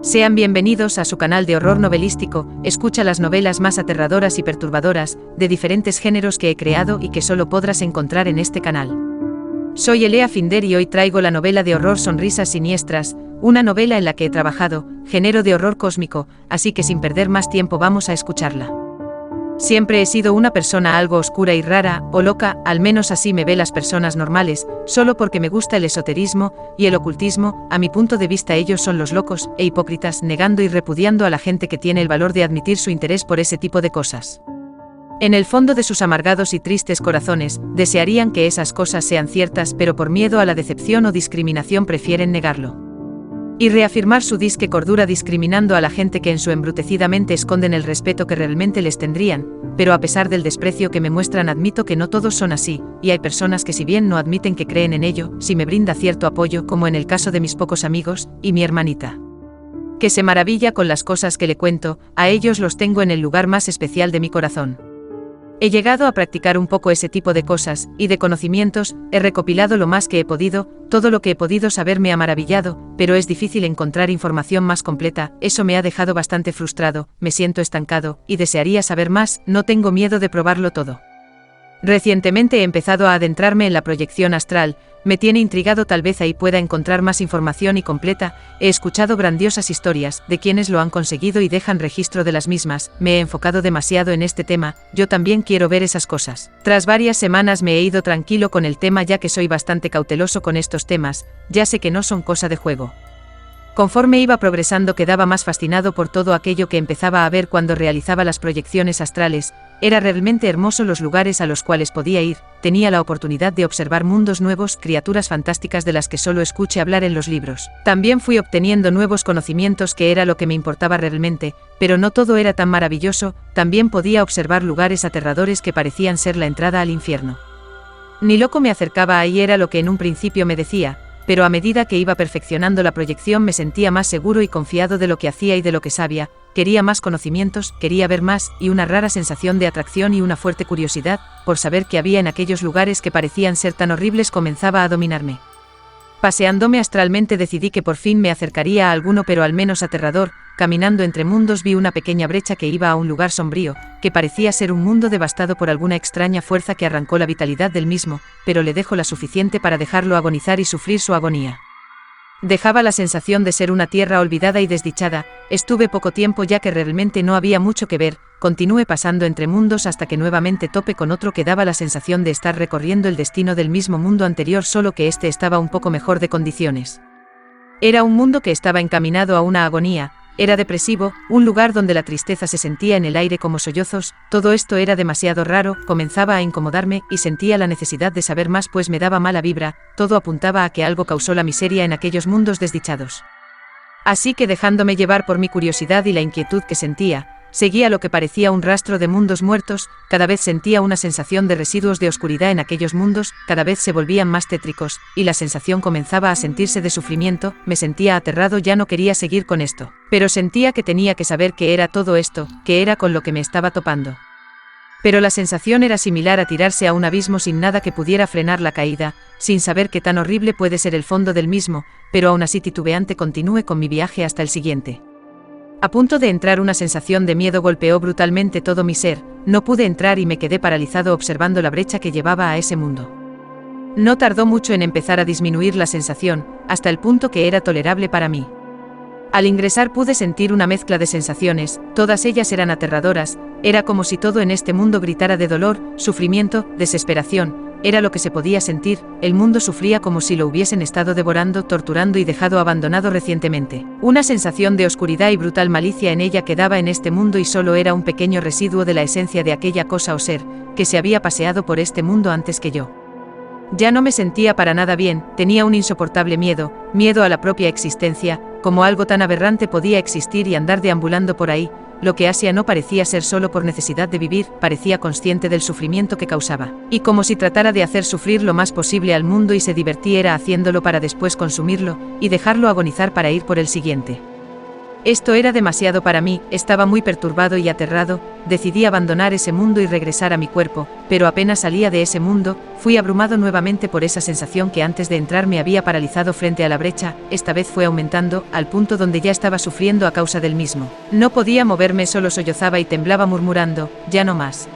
Sean bienvenidos a su canal de horror novelístico. Escucha las novelas más aterradoras y perturbadoras, de diferentes géneros que he creado y que solo podrás encontrar en este canal. Soy Elea Finder y hoy traigo la novela de horror Sonrisas Siniestras, una novela en la que he trabajado, género de horror cósmico, así que sin perder más tiempo vamos a escucharla. Siempre he sido una persona algo oscura y rara, o loca, al menos así me ve las personas normales, solo porque me gusta el esoterismo y el ocultismo. A mi punto de vista ellos son los locos e hipócritas, negando y repudiando a la gente que tiene el valor de admitir su interés por ese tipo de cosas. En el fondo de sus amargados y tristes corazones, desearían que esas cosas sean ciertas, pero por miedo a la decepción o discriminación prefieren negarlo. Y reafirmar su disque cordura discriminando a la gente que en su embrutecida mente esconden el respeto que realmente les tendrían, pero a pesar del desprecio que me muestran admito que no todos son así, y hay personas que si bien no admiten que creen en ello, sí me brinda cierto apoyo, como en el caso de mis pocos amigos, y mi hermanita, que se maravilla con las cosas que le cuento. A ellos los tengo en el lugar más especial de mi corazón. He llegado a practicar un poco ese tipo de cosas, y de conocimientos, he recopilado lo más que he podido, todo lo que he podido saber me ha maravillado, pero es difícil encontrar información más completa. Eso me ha dejado bastante frustrado, me siento estancado, y desearía saber más. No tengo miedo de probarlo todo. Recientemente he empezado a adentrarme en la proyección astral, me tiene intrigado, tal vez ahí pueda encontrar más información y completa. He escuchado grandiosas historias de quienes lo han conseguido y dejan registro de las mismas. Me he enfocado demasiado en este tema, yo también quiero ver esas cosas. Tras varias semanas me he ido tranquilo con el tema ya que soy bastante cauteloso con estos temas, ya sé que no son cosa de juego. Conforme iba progresando quedaba más fascinado por todo aquello que empezaba a ver cuando realizaba las proyecciones astrales. Era realmente hermoso los lugares a los cuales podía ir, tenía la oportunidad de observar mundos nuevos, criaturas fantásticas de las que solo escuché hablar en los libros. También fui obteniendo nuevos conocimientos, que era lo que me importaba realmente, pero no todo era tan maravilloso. También podía observar lugares aterradores que parecían ser la entrada al infierno. Ni loco me acercaba ahí, era lo que en un principio me decía, pero a medida que iba perfeccionando la proyección me sentía más seguro y confiado de lo que hacía y de lo que sabía. Quería más conocimientos, quería ver más, y una rara sensación de atracción y una fuerte curiosidad por saber qué había en aquellos lugares que parecían ser tan horribles comenzaba a dominarme. Paseándome astralmente decidí que por fin me acercaría a alguno, pero al menos aterrador. Caminando entre mundos vi una pequeña brecha que iba a un lugar sombrío, que parecía ser un mundo devastado por alguna extraña fuerza que arrancó la vitalidad del mismo, pero le dejó la suficiente para dejarlo agonizar y sufrir su agonía. Dejaba la sensación de ser una tierra olvidada y desdichada. Estuve poco tiempo ya que realmente no había mucho que ver. Continué pasando entre mundos hasta que nuevamente topé con otro que daba la sensación de estar recorriendo el destino del mismo mundo anterior, solo que este estaba un poco mejor de condiciones. Era un mundo que estaba encaminado a una agonía. Era depresivo, un lugar donde la tristeza se sentía en el aire como sollozos. Todo esto era demasiado raro, comenzaba a incomodarme y sentía la necesidad de saber más, pues me daba mala vibra. Todo apuntaba a que algo causó la miseria en aquellos mundos desdichados. Así que, dejándome llevar por mi curiosidad y la inquietud que sentía, seguía lo que parecía un rastro de mundos muertos. Cada vez sentía una sensación de residuos de oscuridad en aquellos mundos, cada vez se volvían más tétricos, y la sensación comenzaba a sentirse de sufrimiento. Me sentía aterrado, ya no quería seguir con esto, pero sentía que tenía que saber qué era todo esto, qué era con lo que me estaba topando. Pero la sensación era similar a tirarse a un abismo sin nada que pudiera frenar la caída, sin saber qué tan horrible puede ser el fondo del mismo, pero aún así titubeante continué con mi viaje hasta el siguiente. A punto de entrar, una sensación de miedo golpeó brutalmente todo mi ser. No pude entrar y me quedé paralizado observando la brecha que llevaba a ese mundo. No tardó mucho en empezar a disminuir la sensación, hasta el punto que era tolerable para mí. Al ingresar pude sentir una mezcla de sensaciones, todas ellas eran aterradoras. Era como si todo en este mundo gritara de dolor, sufrimiento, desesperación. Era lo que se podía sentir. El mundo sufría como si lo hubiesen estado devorando, torturando y dejado abandonado recientemente. Una sensación de oscuridad y brutal malicia en ella quedaba en este mundo, y solo era un pequeño residuo de la esencia de aquella cosa o ser que se había paseado por este mundo antes que yo. Ya no me sentía para nada bien, tenía un insoportable miedo, miedo a la propia existencia, como algo tan aberrante podía existir y andar deambulando por ahí. Lo que hacía no parecía ser solo por necesidad de vivir, parecía consciente del sufrimiento que causaba, y como si tratara de hacer sufrir lo más posible al mundo y se divirtiera haciéndolo para después consumirlo y dejarlo agonizar para ir por el siguiente. Esto era demasiado para mí, estaba muy perturbado y aterrado, decidí abandonar ese mundo y regresar a mi cuerpo, pero apenas salía de ese mundo, fui abrumado nuevamente por esa sensación que antes de entrar me había paralizado frente a la brecha, esta vez fue aumentando, al punto donde ya estaba sufriendo a causa del mismo. No podía moverme, solo sollozaba y temblaba murmurando, ya no más.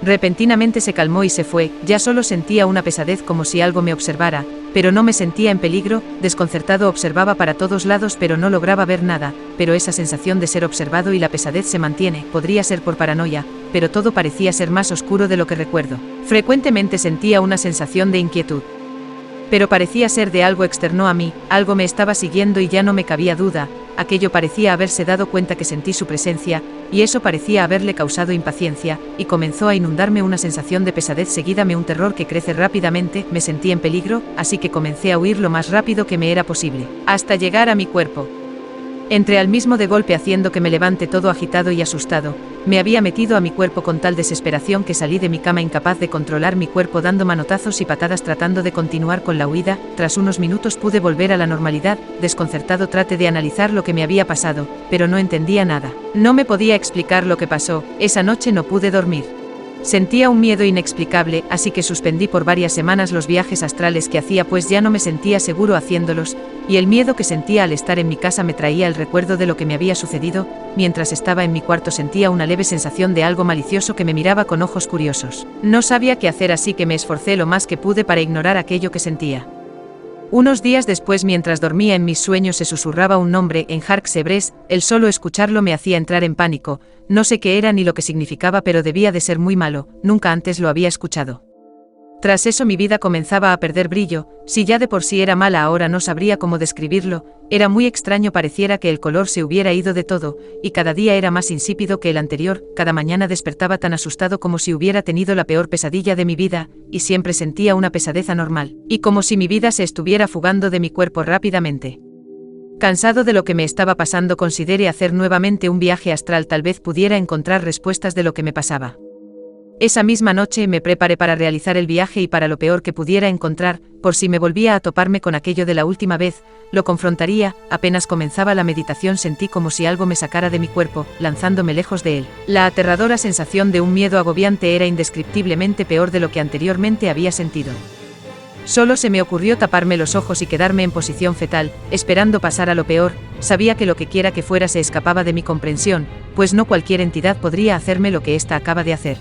Repentinamente se calmó y se fue, ya solo sentía una pesadez como si algo me observara, pero no me sentía en peligro, desconcertado observaba para todos lados pero no lograba ver nada, pero esa sensación de ser observado y la pesadez se mantiene, podría ser por paranoia, pero todo parecía ser más oscuro de lo que recuerdo. Frecuentemente sentía una sensación de inquietud. Pero parecía ser de algo externo a mí, algo me estaba siguiendo y ya no me cabía duda, aquello parecía haberse dado cuenta que sentí su presencia, y eso parecía haberle causado impaciencia, y comenzó a inundarme una sensación de pesadez seguídame un terror que crece rápidamente, me sentí en peligro, así que comencé a huir lo más rápido que me era posible, hasta llegar a mi cuerpo. Entré al mismo de golpe haciendo que me levante todo agitado y asustado, me había metido a mi cuerpo con tal desesperación que salí de mi cama incapaz de controlar mi cuerpo dando manotazos y patadas tratando de continuar con la huida, tras unos minutos pude volver a la normalidad, desconcertado traté de analizar lo que me había pasado, pero no entendía nada. No me podía explicar lo que pasó, esa noche no pude dormir. Sentía un miedo inexplicable, así que suspendí por varias semanas los viajes astrales que hacía pues ya no me sentía seguro haciéndolos, y el miedo que sentía al estar en mi casa me traía el recuerdo de lo que me había sucedido, mientras estaba en mi cuarto sentía una leve sensación de algo malicioso que me miraba con ojos curiosos. No sabía qué hacer así que me esforcé lo más que pude para ignorar aquello que sentía. Unos días después mientras dormía en mis sueños se susurraba un nombre en Hark-Sebres, el solo escucharlo me hacía entrar en pánico, no sé qué era ni lo que significaba pero debía de ser muy malo, nunca antes lo había escuchado. Tras eso mi vida comenzaba a perder brillo, si ya de por sí era mala ahora no sabría cómo describirlo, era muy extraño pareciera que el color se hubiera ido de todo, y cada día era más insípido que el anterior, cada mañana despertaba tan asustado como si hubiera tenido la peor pesadilla de mi vida, y siempre sentía una pesadez anormal, y como si mi vida se estuviera fugando de mi cuerpo rápidamente. Cansado de lo que me estaba pasando consideré hacer nuevamente un viaje astral tal vez pudiera encontrar respuestas de lo que me pasaba. Esa misma noche me preparé para realizar el viaje y para lo peor que pudiera encontrar, por si me volvía a toparme con aquello de la última vez, lo confrontaría, apenas comenzaba la meditación sentí como si algo me sacara de mi cuerpo, lanzándome lejos de él. La aterradora sensación de un miedo agobiante era indescriptiblemente peor de lo que anteriormente había sentido. Solo se me ocurrió taparme los ojos y quedarme en posición fetal, esperando pasar a lo peor, sabía que lo que quiera que fuera se escapaba de mi comprensión, pues no cualquier entidad podría hacerme lo que ésta acaba de hacer.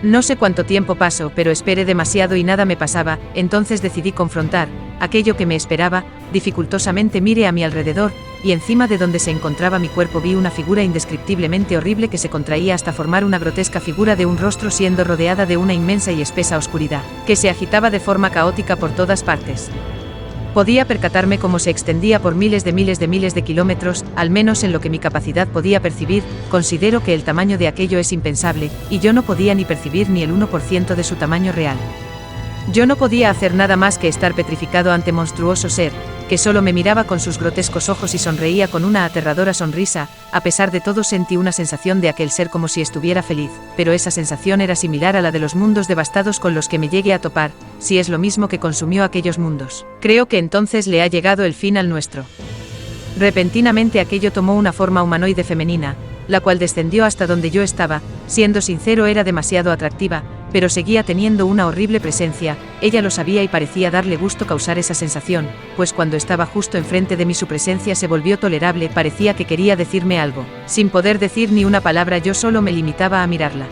No sé cuánto tiempo pasó, pero esperé demasiado y nada me pasaba, entonces decidí confrontar aquello que me esperaba, dificultosamente miré a mi alrededor, y encima de donde se encontraba mi cuerpo vi una figura indescriptiblemente horrible que se contraía hasta formar una grotesca figura de un rostro siendo rodeada de una inmensa y espesa oscuridad, que se agitaba de forma caótica por todas partes. Podía percatarme cómo se extendía por miles de kilómetros, al menos en lo que mi capacidad podía percibir, considero que el tamaño de aquello es impensable, y yo no podía ni percibir ni el 1% de su tamaño real. Yo no podía hacer nada más que estar petrificado ante monstruoso ser, que solo me miraba con sus grotescos ojos y sonreía con una aterradora sonrisa, a pesar de todo sentí una sensación de aquel ser como si estuviera feliz, pero esa sensación era similar a la de los mundos devastados con los que me llegué a topar, si es lo mismo que consumió aquellos mundos. Creo que entonces le ha llegado el fin al nuestro. Repentinamente aquello tomó una forma humanoide femenina, la cual descendió hasta donde yo estaba, siendo sincero era demasiado atractiva, pero seguía teniendo una horrible presencia, ella lo sabía y parecía darle gusto causar esa sensación, pues cuando estaba justo enfrente de mí su presencia se volvió tolerable, parecía que quería decirme algo, sin poder decir ni una palabra yo solo me limitaba a mirarla.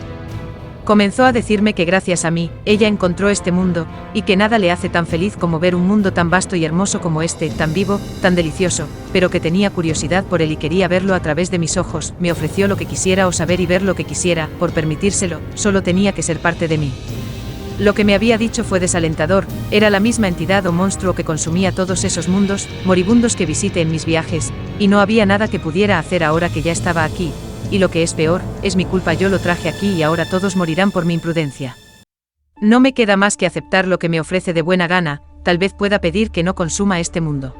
Comenzó a decirme que gracias a mí, ella encontró este mundo, y que nada le hace tan feliz como ver un mundo tan vasto y hermoso como este, tan vivo, tan delicioso, pero que tenía curiosidad por él y quería verlo a través de mis ojos, me ofreció lo que quisiera o saber y ver lo que quisiera, por permitírselo, solo tenía que ser parte de mí. Lo que me había dicho fue desalentador, era la misma entidad o monstruo que consumía todos esos mundos, moribundos que visité en mis viajes, y no había nada que pudiera hacer ahora que ya estaba aquí. Y lo que es peor, es mi culpa yo lo traje aquí y ahora todos morirán por mi imprudencia. No me queda más que aceptar lo que me ofrece de buena gana, tal vez pueda pedir que no consuma este mundo.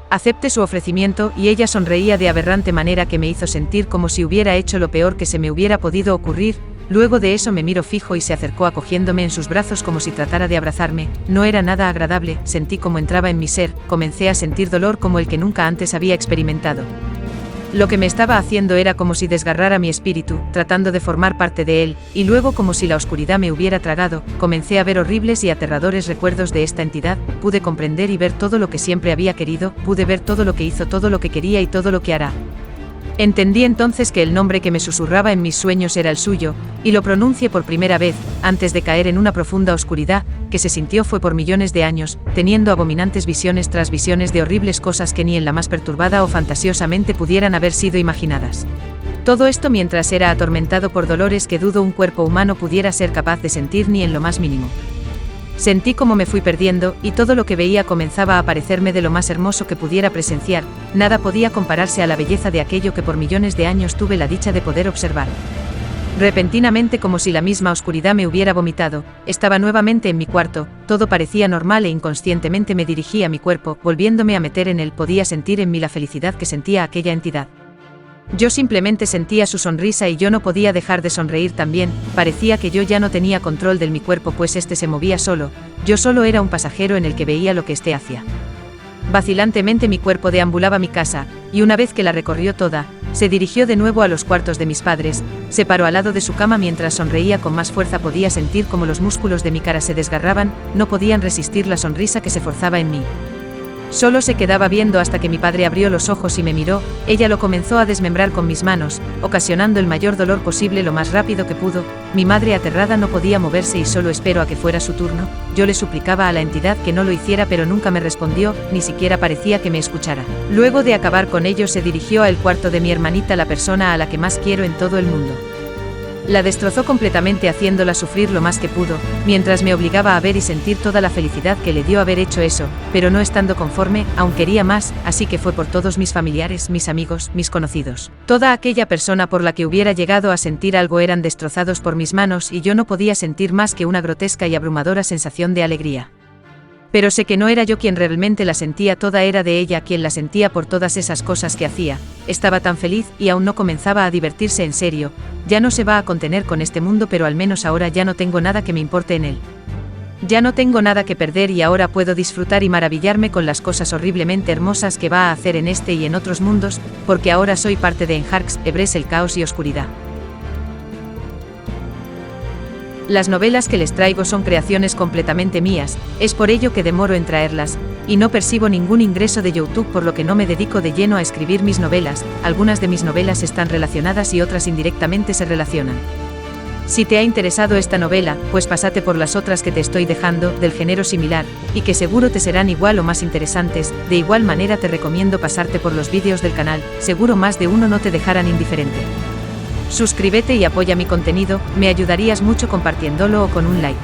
Acepté su ofrecimiento y ella sonreía de aberrante manera que me hizo sentir como si hubiera hecho lo peor que se me hubiera podido ocurrir, luego de eso me miró fijo y se acercó acogiéndome en sus brazos como si tratara de abrazarme, no era nada agradable, sentí como entraba en mi ser, comencé a sentir dolor como el que nunca antes había experimentado. Lo que me estaba haciendo era como si desgarrara mi espíritu, tratando de formar parte de él, y luego como si la oscuridad me hubiera tragado, comencé a ver horribles y aterradores recuerdos de esta entidad, pude comprender y ver todo lo que siempre había querido, pude ver todo lo que hizo, todo lo que quería y todo lo que hará. Entendí entonces que el nombre que me susurraba en mis sueños era el suyo, y lo pronuncié por primera vez, antes de caer en una profunda oscuridad, que se sintió fue por millones de años, teniendo abominantes visiones tras visiones de horribles cosas que ni en la más perturbada o fantasiosamente pudieran haber sido imaginadas. Todo esto mientras era atormentado por dolores que dudo un cuerpo humano pudiera ser capaz de sentir ni en lo más mínimo. Sentí como me fui perdiendo, y todo lo que veía comenzaba a parecerme de lo más hermoso que pudiera presenciar, nada podía compararse a la belleza de aquello que por millones de años tuve la dicha de poder observar. Repentinamente, como si la misma oscuridad me hubiera vomitado, estaba nuevamente en mi cuarto, todo parecía normal e inconscientemente me dirigí a mi cuerpo, volviéndome a meter en él, podía sentir en mí la felicidad que sentía aquella entidad. Yo simplemente sentía su sonrisa y yo no podía dejar de sonreír también, parecía que yo ya no tenía control de mi cuerpo pues este se movía solo, yo solo era un pasajero en el que veía lo que éste hacía. Vacilantemente mi cuerpo deambulaba mi casa, y una vez que la recorrió toda, se dirigió de nuevo a los cuartos de mis padres, se paró al lado de su cama mientras sonreía con más fuerza, podía sentir como los músculos de mi cara se desgarraban, no podían resistir la sonrisa que se forzaba en mí. Solo se quedaba viendo hasta que mi padre abrió los ojos y me miró, ella lo comenzó a desmembrar con mis manos, ocasionando el mayor dolor posible lo más rápido que pudo, mi madre aterrada no podía moverse y solo esperó a que fuera su turno, yo le suplicaba a la entidad que no lo hiciera pero nunca me respondió, ni siquiera parecía que me escuchara. Luego de acabar con ello se dirigió al cuarto de mi hermanita, la persona a la que más quiero en todo el mundo. La destrozó completamente haciéndola sufrir lo más que pudo, mientras me obligaba a ver y sentir toda la felicidad que le dio haber hecho eso, pero no estando conforme, aún quería más, así que fue por todos mis familiares, mis amigos, mis conocidos. Toda aquella persona por la que hubiera llegado a sentir algo eran destrozados por mis manos y yo no podía sentir más que una grotesca y abrumadora sensación de alegría. Pero sé que no era yo quien realmente la sentía, toda era de ella quien la sentía por todas esas cosas que hacía, estaba tan feliz y aún no comenzaba a divertirse en serio, ya no se va a contener con este mundo pero al menos ahora ya no tengo nada que me importe en él. Ya no tengo nada que perder y ahora puedo disfrutar y maravillarme con las cosas horriblemente hermosas que va a hacer en este y en otros mundos, porque ahora soy parte de Enharks, Ebres, el caos y oscuridad. Las novelas que les traigo son creaciones completamente mías, es por ello que demoro en traerlas, y no percibo ningún ingreso de YouTube por lo que no me dedico de lleno a escribir mis novelas, algunas de mis novelas están relacionadas y otras indirectamente se relacionan. Si te ha interesado esta novela, pues pásate por las otras que te estoy dejando, del género similar, y que seguro te serán igual o más interesantes, de igual manera te recomiendo pasarte por los vídeos del canal, seguro más de uno no te dejarán indiferente. Suscríbete y apoya mi contenido, me ayudarías mucho compartiéndolo o con un like.